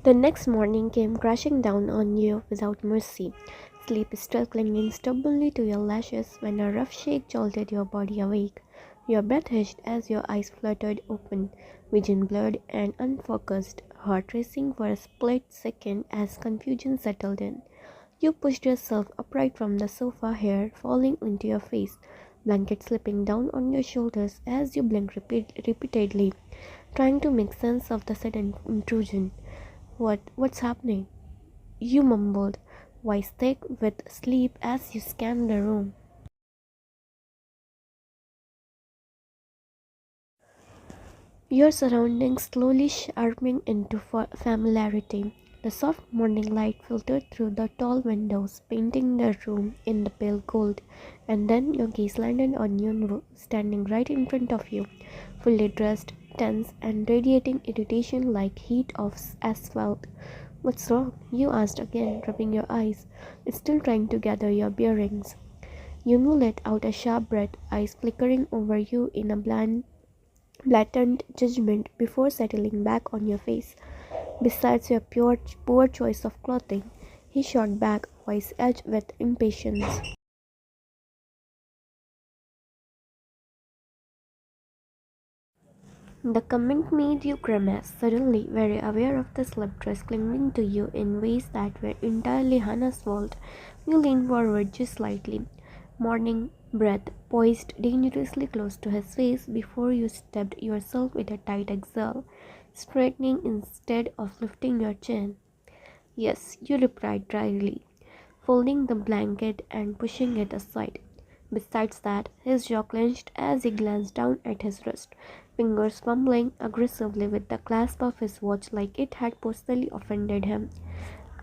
The next morning came crashing down on you without mercy. Sleep still clinging stubbornly to your lashes when a rough shake jolted your body awake. Your breath hissed as your eyes fluttered open, vision blurred and unfocused, heart racing for a split second as confusion settled in. You pushed yourself upright from the sofa, hair falling into your face, blanket slipping down on your shoulders as you blinked repeatedly, trying to make sense of the sudden intrusion. What's happening? You mumbled, voice thick with sleep as you scanned the room. Your surroundings slowly sharpening into familiarity. The soft morning light filtered through the tall windows, painting the room in the pale gold, and then your gaze landed on Yunwu standing right in front of you, fully dressed, tense, and radiating irritation like heat of asphalt. "What's wrong?" you asked again, rubbing your eyes, still trying to gather your bearings. Yunwu let out a sharp breath, eyes flickering over you in a blatant judgment before settling back on your face. "Besides your poor choice of clothing," he shot back, voice edged with impatience. The comment made you grimace, suddenly very aware of the slip dress clinging to you in ways that were entirely Hannah's fault. You leaned forward just slightly, morning breath poised dangerously close to his face before you stepped yourself with a tight exhale, straightening instead of lifting your chin. "Yes," you replied dryly, folding the blanket and pushing it aside. Besides that, his jaw clenched as he glanced down at his wrist, fingers fumbling aggressively with the clasp of his watch like it had personally offended him.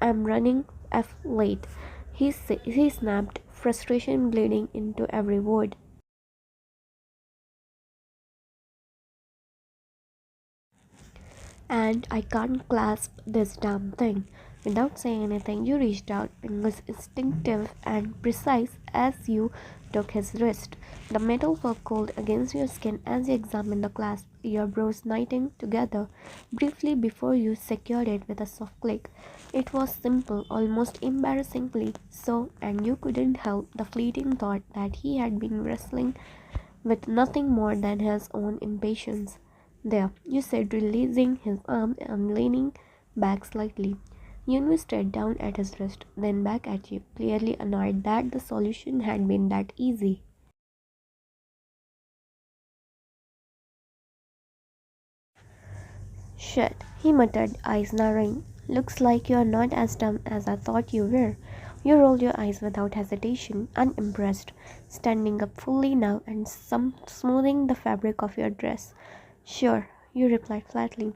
"I'm running late," he snapped, frustration bleeding into every word. "And I can't clasp this damn thing." Without saying anything, you reached out, fingers instinctive and precise as you took his wrist. The metal felt cold against your skin as you examined the clasp, your brows knitting together briefly before you secured it with a soft click. It was simple, almost embarrassingly so, and you couldn't help the fleeting thought that he had been wrestling with nothing more than his own impatience. "There," you said, releasing his arm and leaning back slightly. Yunus stared down at his wrist, then back at you, clearly annoyed that the solution had been that easy. "Shit," he muttered, eyes narrowing. "Looks like you're not as dumb as I thought you were." You rolled your eyes without hesitation, unimpressed, standing up fully now and smoothing the fabric of your dress. "Sure," you replied flatly.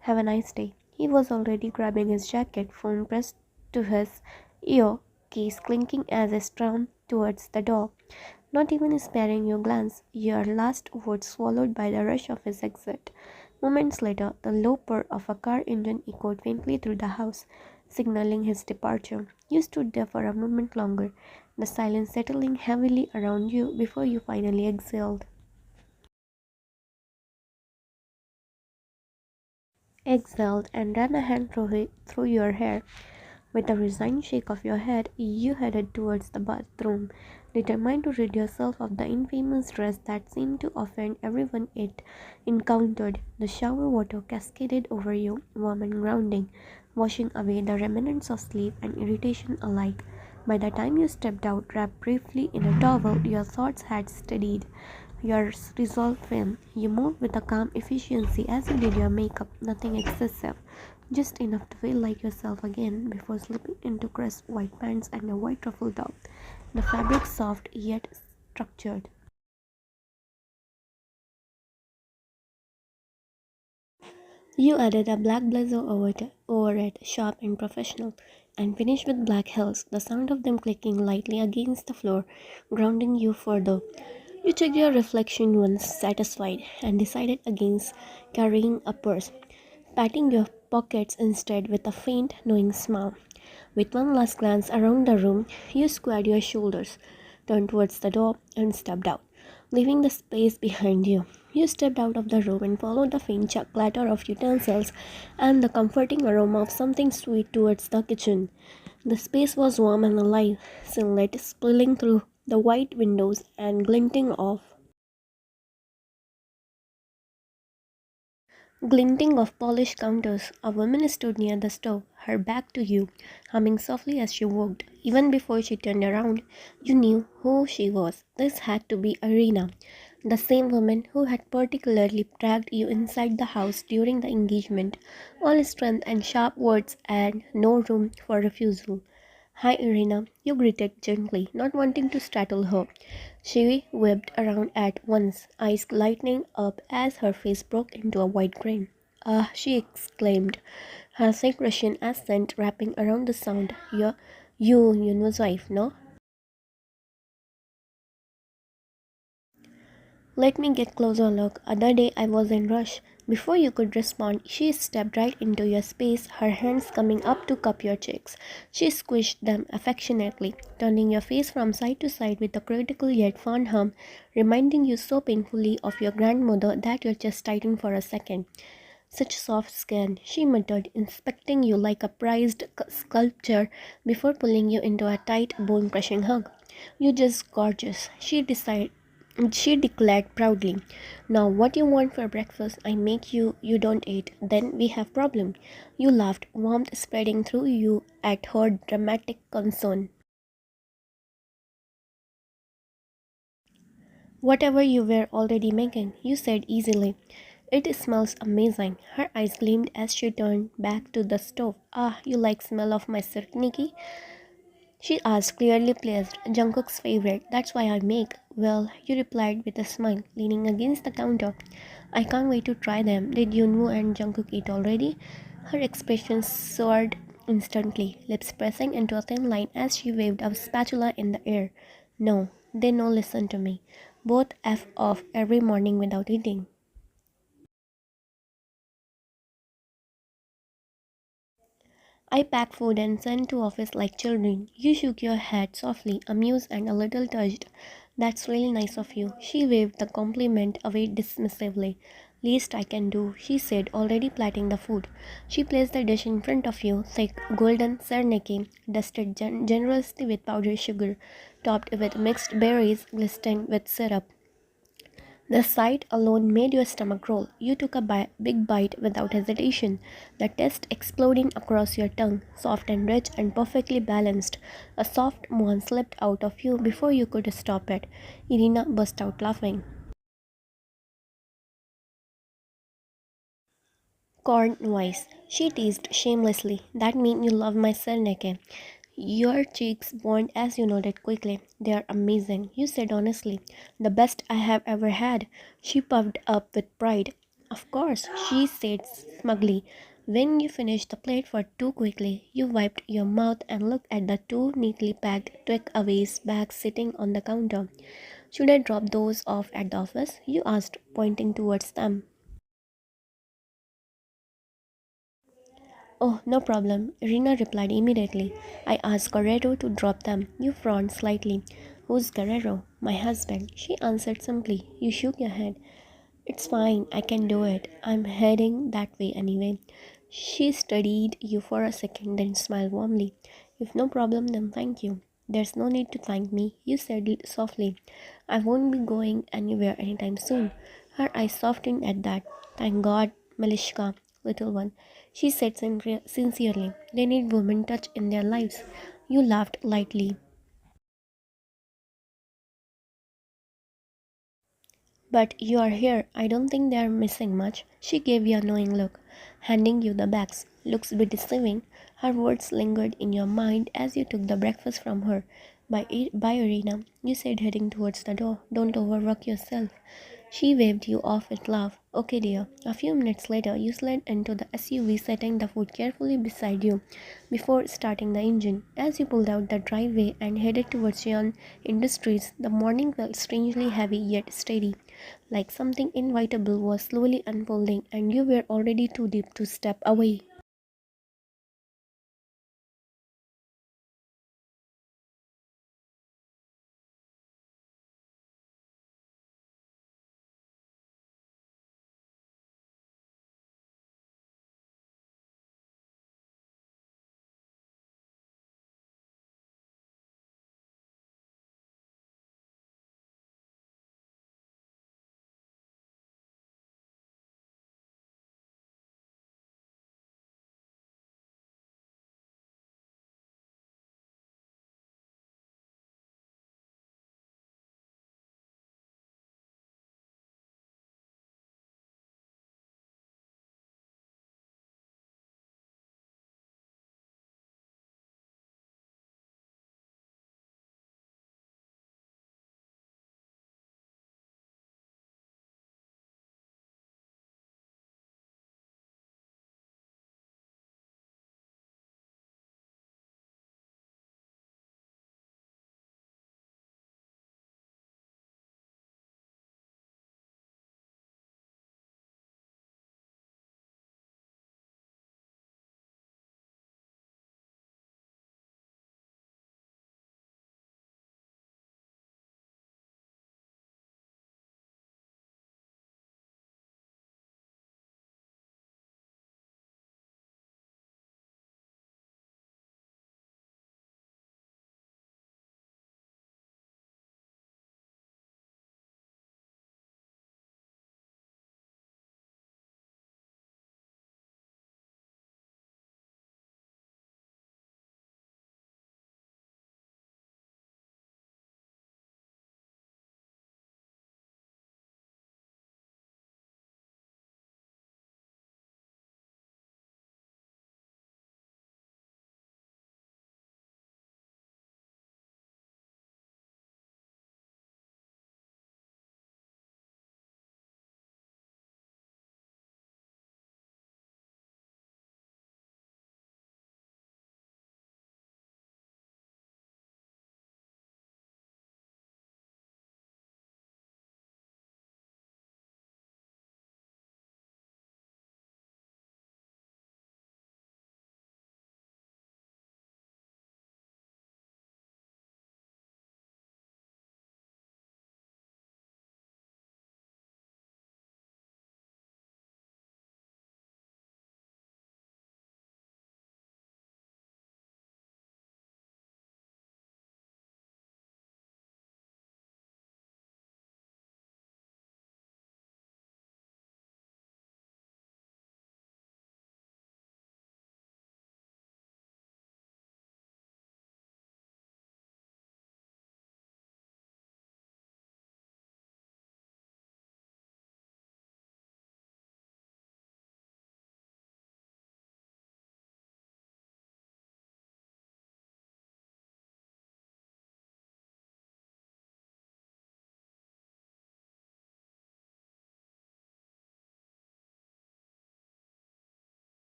"Have a nice day." He was already grabbing his jacket, phone pressed to his ear, keys clinking as he stormed towards the door, not even sparing your glance, your last words swallowed by the rush of his exit. Moments later, the low purr of a car engine echoed faintly through the house, signaling his departure. You stood there for a moment longer, the silence settling heavily around you before you finally exhaled. Exhaled and ran a hand through your hair. With a resigned shake of your head, you headed towards the bathroom, determined to rid yourself of the infamous dress that seemed to offend everyone it encountered. The shower water cascaded over you, warm and grounding, washing away the remnants of sleep and irritation alike. By the time you stepped out, wrapped briefly in a towel, your thoughts had steadied. Your resolve firm. You moved with a calm efficiency as you did your makeup, nothing excessive, just enough to feel like yourself again before slipping into crisp white pants and a white ruffle top, the fabric soft yet structured. You added a black blazer over it, sharp and professional, and finished with black heels, the sound of them clicking lightly against the floor, grounding you further. You checked your reflection once satisfied and decided against carrying a purse, patting your pockets instead with a faint, knowing smile. With one last glance around the room, you squared your shoulders, turned towards the door, and stepped out, leaving the space behind you. You stepped out of the room and followed the faint clatter of utensils and the comforting aroma of something sweet towards the kitchen. The space was warm and alive, sunlight spilling through the white windows and glinting of polished counters. A woman stood near the stove, her back to you, humming softly as she walked. Even before she turned around, you knew who she was. This had to be Irina, the same woman who had particularly dragged you inside the house during the engagement. All strength and sharp words and no room for refusal. Hi, Irina, you greeted gently, not wanting to startle her. She whipped around at once, eyes lighting up as her face broke into a white grin. Ah, she exclaimed, her thick Russian accent wrapping around the sound. You Yunwa's wife, no? Let me get closer look. Other day I was in rush. Before you could respond, she stepped right into your space, her hands coming up to cup your cheeks. She squished them affectionately, turning your face from side to side with a critical yet fond hum, reminding you so painfully of your grandmother that your chest tightened for a second. Such soft skin, she muttered, inspecting you like a prized sculpture before pulling you into a tight, bone-crushing hug. "You just gorgeous," she declared proudly. "Now what you want for breakfast? I make you, you don't eat. Then we have problem." You laughed, warmth spreading through you at her dramatic concern. "Whatever you were already making," you said easily. "It smells amazing." Her eyes gleamed as she turned back to the stove. "Ah, you like smell of my sirtniki?" she asked, clearly pleased. "Jungkook's favorite. That's why I make." "Well," you replied with a smile, leaning against the counter. "I can't wait to try them." "Did Yunwoo and Jungkook eat already?" Her expression soared instantly, lips pressing into a thin line as she waved a spatula in the air. "No, they no listen to me. Both F off every morning without eating." "I pack food and send to office like children." You shook your head softly, amused and a little touched. "That's really nice of you." She waved the compliment away dismissively. "Least I can do," she said, already plating the food. She placed the dish in front of you, thick, golden serneke, dusted generously with powdered sugar, topped with mixed berries, glistening with syrup. The sight alone made your stomach roll. You took a big bite without hesitation, the taste exploding across your tongue, soft and rich and perfectly balanced. A soft moan slipped out of you before you could stop it. Irina burst out laughing. "Corn noise," she teased shamelessly. "That means you love my serneke." Your cheeks burned as you nodded quickly. "They are amazing," you said honestly. "The best I have ever had." She puffed up with pride. "Of course," she said smugly. When you finished the plate for two quickly, you wiped your mouth and looked at the two neatly packed takeaways bags sitting on the counter. "Should I drop those off at the office?" you asked, pointing towards them. "Oh, no problem," Rina replied immediately. "I asked Guerrero to drop them." You frowned slightly. "Who's Guerrero?" "My husband," she answered simply. You shook your head. "It's fine, I can do it. I'm heading that way anyway." She studied you for a second, then smiled warmly. "If no problem, then thank you." "There's no need to thank me," you said softly. "I won't be going anywhere anytime soon." Her eyes softened at that. "Thank God, Malishka, little one," she said sincerely. "They need woman touch in their lives." You laughed lightly. "But you are here. I don't think they are missing much." She gave you a knowing look, handing you the bags. "Looks bit deceiving." Her words lingered in your mind as you took the breakfast from her. Bye, Irina," you said, heading towards the door. "Don't overwork yourself." She waved you off with laugh. "Okay, dear." A few minutes later, you slid into the SUV, setting the food carefully beside you before starting the engine. As you pulled out the driveway and headed towards Yan Industries, the morning felt strangely heavy yet steady, like something inevitable was slowly unfolding and you were already too deep to step away.